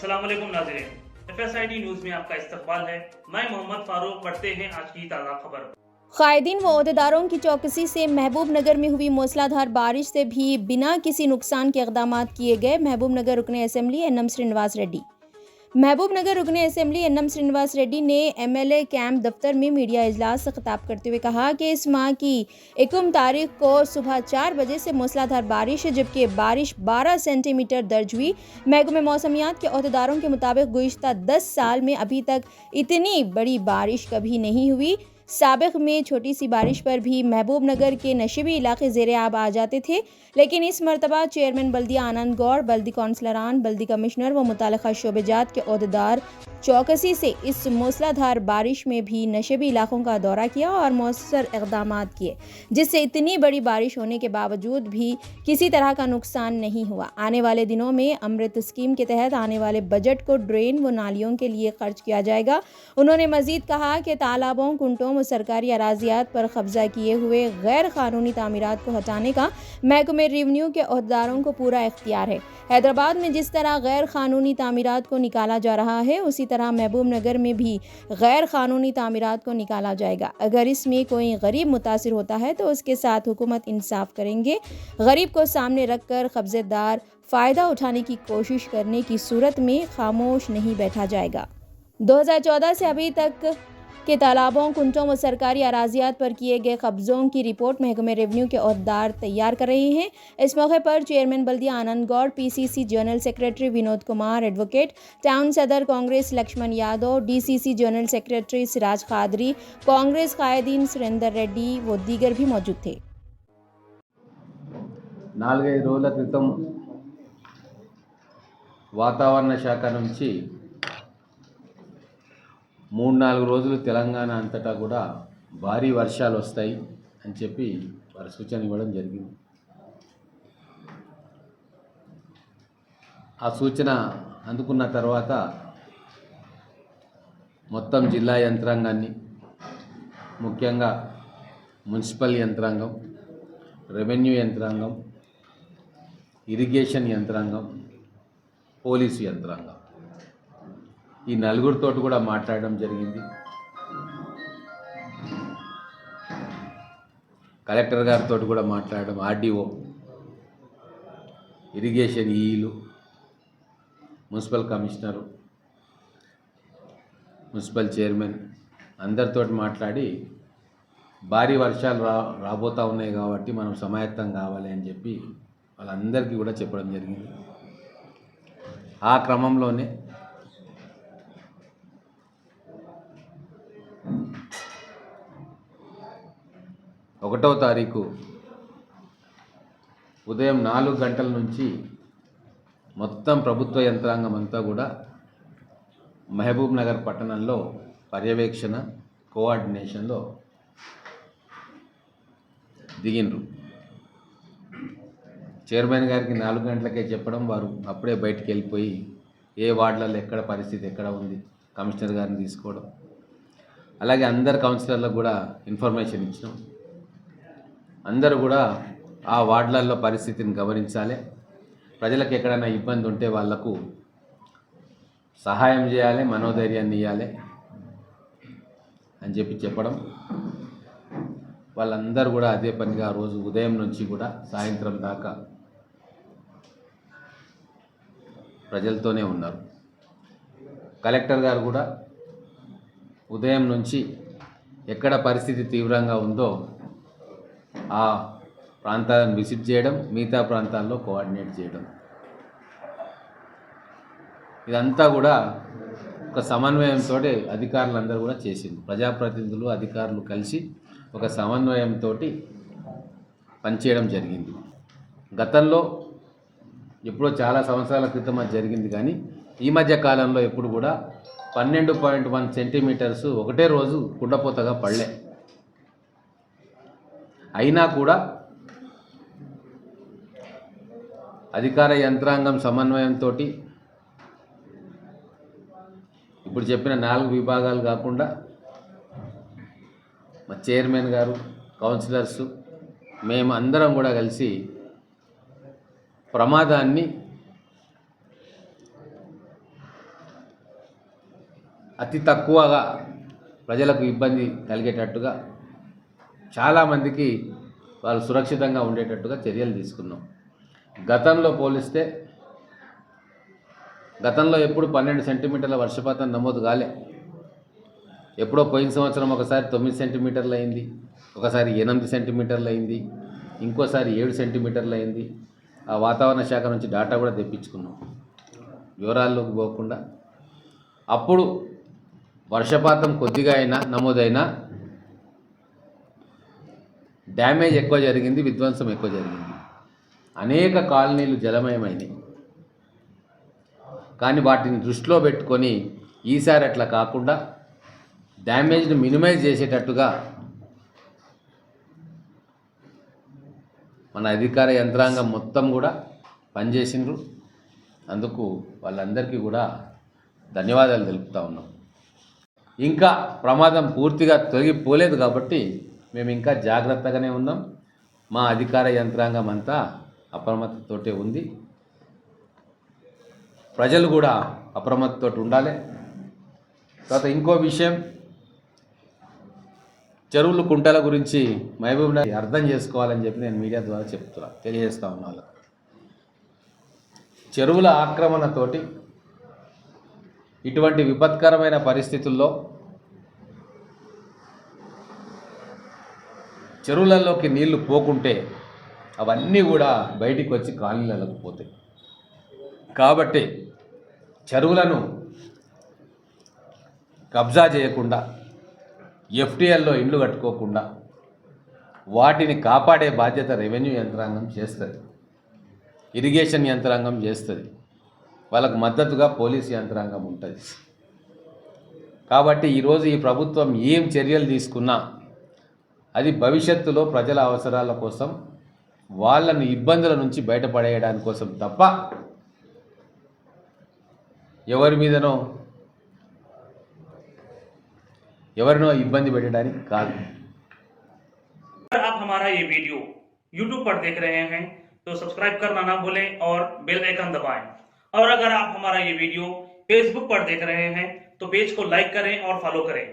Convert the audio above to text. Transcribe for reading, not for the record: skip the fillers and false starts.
अस्सलाम वालेकुम नाज़रीन, FSID न्यूज़ में आपका इस्तकबाल है। मैं मोहम्मद फारूक। पढ़ते हैं आज की ताज़ा खबर। कायदीन व ओहदेदारों की चौकसी से महबूब नगर में हुई मूसलाधार बारिश से भी बिना किसी नुकसान के इक़दाम किए गए। महबूब नगर रुकने असेंबली एनएम श्रीनिवास रेड्डी ने MLA कैंप दफ्तर में मीडिया इजलास से खिताब करते हुए कहा कि इस माह की 21 तारीख को सुबह 4 बजे से मूसलाधार बारिश है, जबकि बारिश 12 सेंटीमीटर दर्ज हुई। महकमे मौसमियात के ओहदेदारों के मुताबिक गुज़िश्ता 10 साल में अभी तक इतनी बड़ी बारिश कभी नहीं हुई। साबिक़ में छोटी सी बारिश पर भी महबूब नगर के नशीबी इलाके ज़ेरे आब आ जाते थे, लेकिन इस मरतबा चेयरमैन बल्दिया आनंद गौड़, बल्दी कौंसलरान, बल्दी कमिश्नर व मुतालिका शोबेजात के ओहदेदार चौकसी से इस मूसलाधार बारिश में भी नशीबी इलाकों का दौरा किया और मौसर इक़दाम किए, जिससे इतनी बड़ी बारिश होने के बावजूद भी किसी तरह का नुकसान नहीं हुआ। आने वाले दिनों में अमृत स्कीम के तहत आने वाले बजट को ड्रेन व नालियों के लिए खर्च किया जाएगा। उन्होंने मजीद कहा कि तालाबों, कुंटों व सरकारी अराजियात पर कब्जा किए हुए गैर कानूनी तामीरात को हटाने का महकमे रेवेन्यू के ओहदेदारों को पूरा इख्तियार है। हैदराबाद में जिस तरह गैर कानूनी तामीरात को निकाला जा रहा है, उसी तरह महबूब नगर में भी गैर कानूनी तामीरात को निकाला जाएगा। अगर इसमें कोई गरीब मुतासिर होता है तो उसके साथ हुकूमत इंसाफ करेंगे। गरीब को सामने रखकर कब्जेदार फ़ायदा उठाने की कोशिश करने की सूरत में खामोश नहीं बैठा जाएगा। 2014 से अभी तक के तालाबों, कुंटों व सरकारी अराजियात पर किए गए कब्ज़ों की रिपोर्ट महकमे रेवेन्यू के ओहदेदार तैयार कर रहे हैं। इस मौके पर चेयरमैन बल्दिया Anand Gaud, PCC general secretary Vinod Kumar, advocate town सदर Congress Lakshman Yadav, DCC general secretary Siraj Qadri, Congress कायदीन सुरेंदर रेड्डी व दीगर भी मौजूद थे। 4-5 రోజుల క్రితం వాతావరణ శాఖ నుంచి 3-4 రోజులు తెలంగాణ అంతటా కూడా భారీ వర్షాలు వస్తాయి అని చెప్పి వారు సూచన ఇవ్వడం జరిగింది. ఆ సూచన అందుకున్న తర్వాత మొత్తం జిల్లా యంత్రాంగాన్ని, ముఖ్యంగా మున్సిపల్ యంత్రాంగం, రెవెన్యూ యంత్రాంగం, ఇరిగేషన్ యంత్రాంగం, పోలీసు యంత్రాంగం, ఈ నలుగురితో కూడా మాట్లాడడం జరిగింది. కలెక్టర్ గారితో కూడా మాట్లాడడం, RDO, ఇరిగేషన్ ఈలు, మున్సిపల్ కమిషనరు, మున్సిపల్ చైర్మన్ అందరితో మాట్లాడి భారీ వర్షాలు రాబోతూ ఉన్నాయి కాబట్టి మనం సమాయత్తం కావాలి అని చెప్పి వాళ్ళందరికీ కూడా చెప్పడం జరిగింది. ఆ క్రమంలోనే ఒకటో తారీఖు ఉదయం 4 గంటల నుంచి మొత్తం ప్రభుత్వ యంత్రాంగం అంతా కూడా మహబూబ్ నగర్ పట్టణంలో పర్యవేక్షణ, కోఆర్డినేషన్లో దిగిండ్రు. చైర్మన్ గారికి 4 గంటలకే చెప్పడం, వారు అప్పుడే బయటికి వెళ్ళిపోయి ఏ వార్డులలో ఎక్కడ పరిస్థితి ఎక్కడ ఉంది కమిషనర్ గారిని తీసుకోవడం, అలాగే అందరు కౌన్సిలర్లకు కూడా ఇన్ఫర్మేషన్ ఇచ్చినాం. అందరూ కూడా ఆ వార్డులలో పరిస్థితిని గమనించాలి, ప్రజలకు ఎక్కడైనా ఇబ్బంది ఉంటే వాళ్లకు సహాయం చేయాలి, మనోధైర్యాన్ని ఇవ్వాలి అని చెప్పడం, వాళ్ళందరూ కూడా అదే పనిగా రోజు ఉదయం నుంచి కూడా సాయంత్రం దాకా ప్రజలతోనే ఉన్నారు. కలెక్టర్ గారు కూడా ఉదయం నుంచి ఎక్కడ పరిస్థితి తీవ్రంగా ఉందో ఆ ప్రాంతాలను విజిట్ చేయడం, మిగతా ప్రాంతాల్లో కోఆర్డినేట్ చేయడం, ఇదంతా కూడా ఒక సమన్వయంతో అధికారులందరూ కూడా చేసింది. ప్రజాప్రతినిధులు, అధికారులు కలిసి ఒక సమన్వయంతో పనిచేయడం జరిగింది. గతంలో ఎప్పుడో చాలా సంవత్సరాల క్రితం అది జరిగింది, కానీ ఈ మధ్య కాలంలో ఎప్పుడు కూడా 12.1 సెంటీమీటర్స్ ఒకటే రోజు కుండపోతగా పడలే. అయినా కూడా అధికార యంత్రాంగం సమన్వయంతో ఇప్పుడు చెప్పిన 4 విభాగాలు కాకుండా మా చైర్మన్ గారు, కౌన్సిలర్సు, మేము అందరం కూడా కలిసి ప్రమాదాన్ని అతి తక్కువగా ప్రజలకు ఇబ్బంది కలిగేటట్టుగా చాలామందికి వాళ్ళు సురక్షితంగా ఉండేటట్టుగా చర్యలు తీసుకున్నాం. గతంలో పోలిస్తే గతంలో ఎప్పుడు 12 సెంటీమీటర్ల వర్షపాతం నమోదు కాలే. ఎప్పుడో పోయిన సంవత్సరం ఒకసారి 9 సెంటీమీటర్లు అయింది, ఒకసారి 8 సెంటీమీటర్లు అయింది, ఇంకోసారి 7 సెంటీమీటర్లు అయింది. ఆ వాతావరణ శాఖ నుంచి డాటా కూడా తెప్పించుకున్నాం. వివరాల్లోకి పోకుండా అప్పుడు వర్షపాతం కొద్దిగా అయినా నమోదైనా డ్యామేజ్ ఎక్కువ జరిగింది, విధ్వంసం ఎక్కువ జరిగింది. అనేక కాలనీలు జలమయమైనవి. కానీ వాటిని దృష్టిలో పెట్టుకొని ఈసారి అట్లా కాకుండా డ్యామేజ్ని మినిమైజ్ చేసేటట్టుగా మన అధికార యంత్రాంగం మొత్తం కూడా పనిచేసిండ్రు. అందుకు వాళ్ళందరికీ కూడా ధన్యవాదాలు తెలుపుతా ఉన్నాం. ఇంకా ప్రమాదం పూర్తిగా తొలగిపోలేదు కాబట్టి మేము ఇంకా జాగ్రత్తగానే ఉన్నాం. మా అధికార యంత్రాంగం అంతా అప్రమత్తతోటే ఉంది. ప్రజలు కూడా అప్రమత్తతో ఉండాలి. తర్వాత ఇంకో విషయం, చెరువులు కుంటల గురించి మహబూబ్ నగర్ అర్థం చేసుకోవాలని చెప్పి నేను మీడియా ద్వారా తెలియజేస్తా ఉన్నాను. చెరువుల ఆక్రమణతోటి ఇటువంటి విపత్కరమైన పరిస్థితుల్లో చెరువులలోకి నీళ్లు పోకుంటే అవన్నీ కూడా బయటికి వచ్చి కాలనీలకు పోతాయి. కాబట్టి చెరువులను కబ్జా చేయకుండా, ఎఫ్టీఎల్లో ఇండ్లు కట్టుకోకుండా వాటిని కాపాడే బాధ్యత రెవెన్యూ యంత్రాంగం చేస్తుంది, ఇరిగేషన్ యంత్రాంగం చేస్తుంది, వాళ్ళకు మద్దతుగా పోలీస్ యంత్రాంగం ఉంటుంది. కాబట్టి ఈరోజు ఈ ప్రభుత్వం ఏం చర్యలు తీసుకున్నా అది భవిష్యత్తులో ప్రజల అవసరాల కోసం, వాళ్ళను ఇబ్బందుల నుంచి బయటపడేయడానికి కోసం తప్ప ఎవరినో ఇబ్బంది పెట్టడానికి కాదు. अगर आप हमारा ये वीडियो YouTube पर देख रहे हैं तो सब्सक्राइब करना ना भूलें और बेल आइकन दबाएं। और अगर आप हमारा ये वीडियो Facebook पर देख रहे हैं तो पेज को लाइक करें और फॉलो करें।